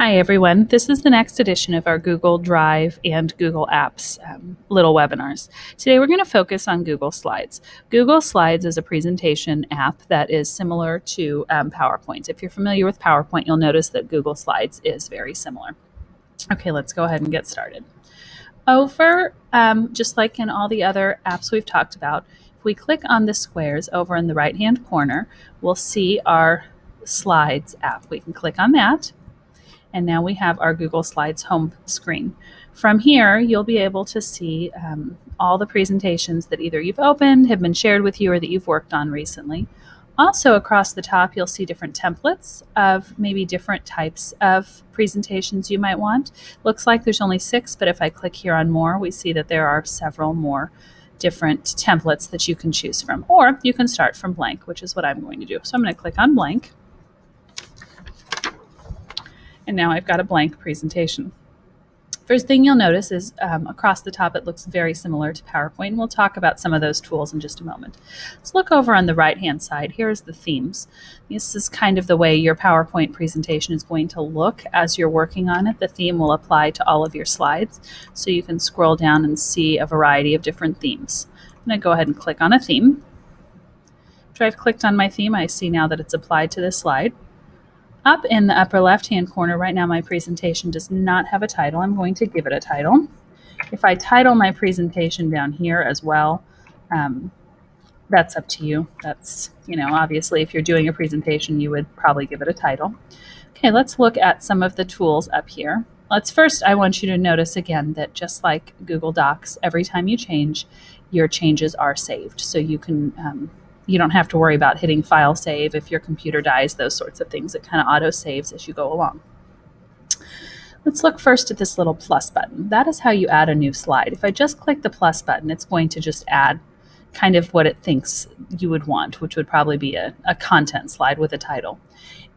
Hi, everyone. This is the next edition of our Google Drive and Google Apps little webinars. Today, we're going to focus on Google Slides. Google Slides is a presentation app that is similar to PowerPoint. If you're familiar with PowerPoint, you'll notice that Google Slides is very similar. Okay, let's go ahead and get started. Just like in all the other apps we've talked about, if we click on the squares over in the right-hand corner, we'll see our Slides app. We can click on that. And now we have our Google Slides home screen. From here, you'll be able to see all the presentations that either you've opened, have been shared with you, or that you've worked on recently. Also, across the top, you'll see different templates of maybe different types of presentations you might want. Looks like there's only 6, but if I click here on more, we see that there are several more different templates that you can choose from. Or you can start from blank, which is what I'm going to do. So I'm going to click on blank. And now I've got a blank presentation. First thing you'll notice is across the top it looks very similar to PowerPoint, and we'll talk about some of those tools in just a moment. Let's look over on the right-hand side. Here's the themes. This is kind of the way your PowerPoint presentation is going to look as you're working on it. The theme will apply to all of your slides, so you can scroll down and see a variety of different themes. I'm going to go ahead and click on a theme. After I've clicked on my theme, I see now that it's applied to this slide. Up in the upper left-hand corner, right now my presentation does not have a title. I'm going to give it a title. If I title my presentation down here as well, that's up to you. That's, obviously if you're doing a presentation, you would probably give it a title. Okay, let's look at some of the tools up here. I want you to notice again that just like Google Docs, every time you change, your changes are saved. So you can you don't have to worry about hitting file save if your computer dies, those sorts of things. It kind of auto saves as you go along. Let's look first at this little plus button. That is how you add a new slide. If I just click the plus button, it's going to just add kind of what it thinks you would want, which would probably be a content slide with a title.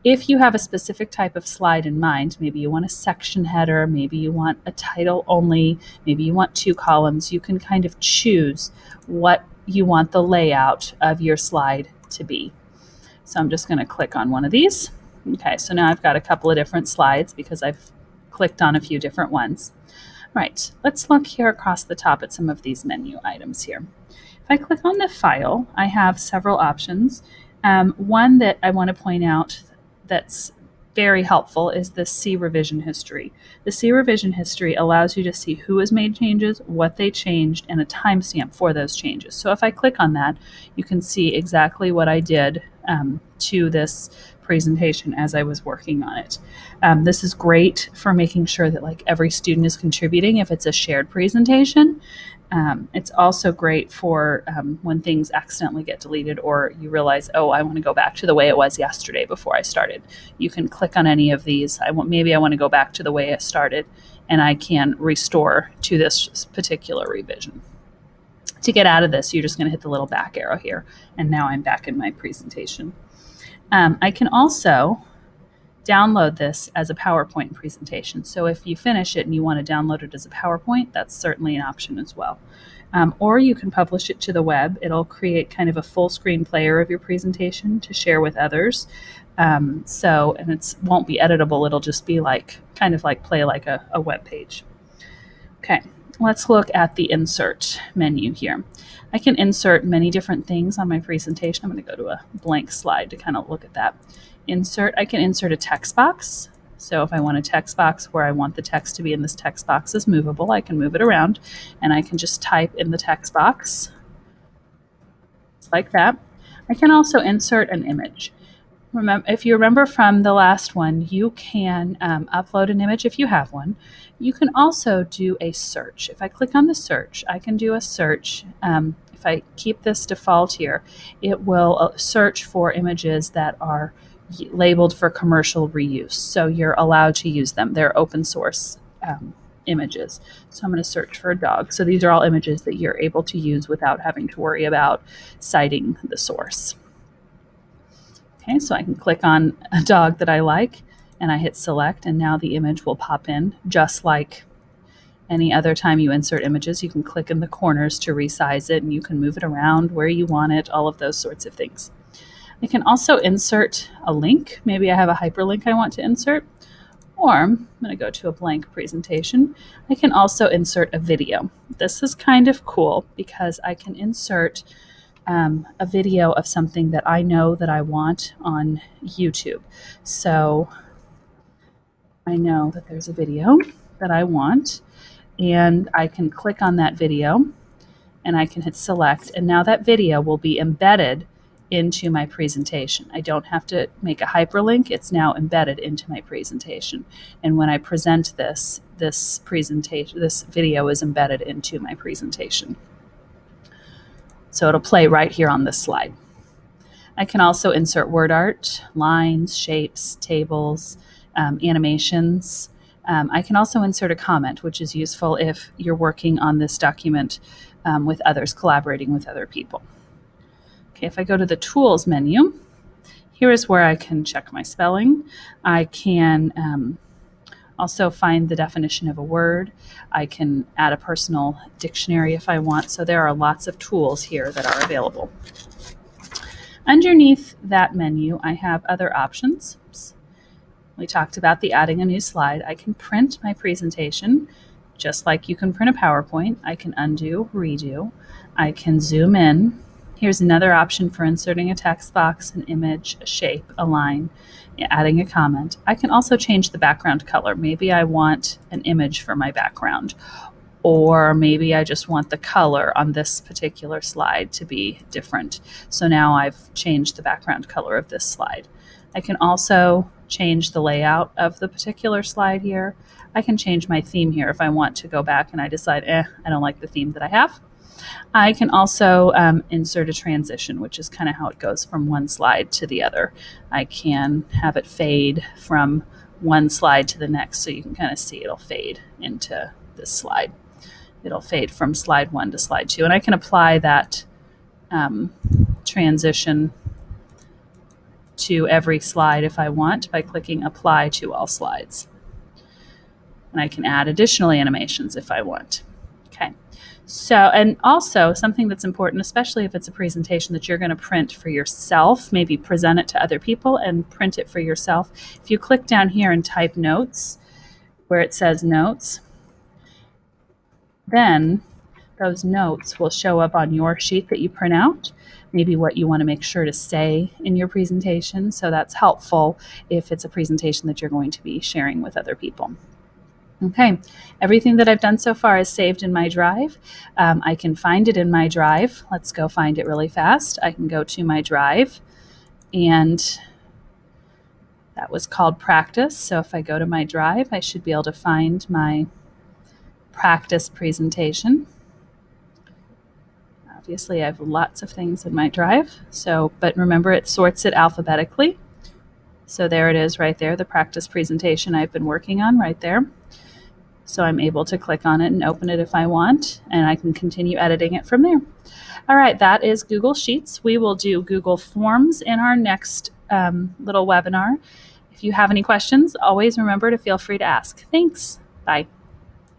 If you have a specific type of slide in mind, maybe you want a section header, maybe you want a title only, maybe you want 2 columns, you can kind of choose what you want the layout of your slide to be. So I'm just going to click on one of these. Okay, so now I've got a couple of different slides because I've clicked on a few different ones. Right, let's look here across the top at some of these menu items here. If I click on the file, I have several options. One that I want to point out that's very helpful is the See Revision History. The See Revision History allows you to see who has made changes, what they changed, and a timestamp for those changes. So if I click on that, you can see exactly what I did to this presentation as I was working on it. This is great for making sure that every student is contributing if it's a shared presentation. It's also great for when things accidentally get deleted or you realize, oh, I want to go back to the way it was yesterday before I started. You can click on any of these. Maybe I want to go back to the way it started, and I can restore to this particular revision. To get out of this, you're just going to hit the little back arrow here, and now I'm back in my presentation. I can also download this as a PowerPoint presentation. So if you finish it and you want to download it as a PowerPoint, that's certainly an option as well. Or you can publish it to the web. It'll create kind of a full screen player of your presentation to share with others. And it won't be editable. It'll just be kind of like play like a web page. Okay, let's look at the insert menu here. I can insert many different things on my presentation. I'm going to go to a blank slide to kind of look at that. I can insert a text box. So if I want a text box where I want the text to be in, this text box is movable, I can move it around and I can just type in the text box like that. I can also insert an image. If you remember from the last one, you can upload an image if you have one. You can also do a search. If I click on the search, I can do a search. If I keep this default here, it will search for images that are labeled for commercial reuse. So you're allowed to use them. They're open source images. So I'm going to search for a dog. So these are all images that you're able to use without having to worry about citing the source. Okay, so I can click on a dog that I like and I hit select, and now the image will pop in just like any other time you insert images. You can click in the corners to resize it and you can move it around where you want it, all of those sorts of things. I can also insert a link. Maybe I have a hyperlink I want to insert, Or I'm going to go to a blank presentation. I can also insert a video. This is kind of cool because I can insert a video of something that I know that I want on YouTube. So I know that there's a video that I want, and I can click on that video and I can hit select, and now that video will be embedded into my presentation. I don't have to make a hyperlink. It's now embedded into my presentation. And when I present this video is embedded into my presentation. So it'll play right here on this slide. I can also insert word art, lines, shapes, tables, animations. I can also insert a comment, which is useful if you're working on this document with others, collaborating with other people. Okay, if I go to the Tools menu, here is where I can check my spelling. I can also find the definition of a word. I can add a personal dictionary if I want. So there are lots of tools here that are available. Underneath that menu, I have other options. We talked about the adding a new slide. I can print my presentation just like you can print a PowerPoint. I can undo, redo. I can zoom in. Here's another option for inserting a text box, an image, a shape, a line, adding a comment. I can also change the background color. Maybe I want an image for my background, or maybe I just want the color on this particular slide to be different. So now I've changed the background color of this slide. I can also change the layout of the particular slide here. I can change my theme here if I want to go back and I decide, I don't like the theme that I have. I can also insert a transition, which is kind of how it goes from one slide to the other. I can have it fade from one slide to the next, so you can kind of see it'll fade into this slide. It'll fade from slide 1 to slide 2, and I can apply that transition to every slide if I want by clicking Apply to All Slides. And I can add additional animations if I want. Okay. So, and also something that's important, especially if it's a presentation that you're going to print for yourself, maybe present it to other people and print it for yourself. If you click down here and type notes, where it says notes, then those notes will show up on your sheet that you print out, maybe what you want to make sure to say in your presentation. So that's helpful if it's a presentation that you're going to be sharing with other people. Okay, everything that I've done so far is saved in my drive. I can find it in my drive. Let's go find it really fast. I can go to my drive, and that was called practice. So if I go to my drive, I should be able to find my practice presentation. Obviously, I have lots of things in my drive. So, but remember, it sorts it alphabetically. So there it is right there, the practice presentation I've been working on right there. So I'm able to click on it and open it if I want, and I can continue editing it from there. All right, that is Google Sheets. We will do Google Forms in our next little webinar. If you have any questions, always remember to feel free to ask. Thanks. Bye.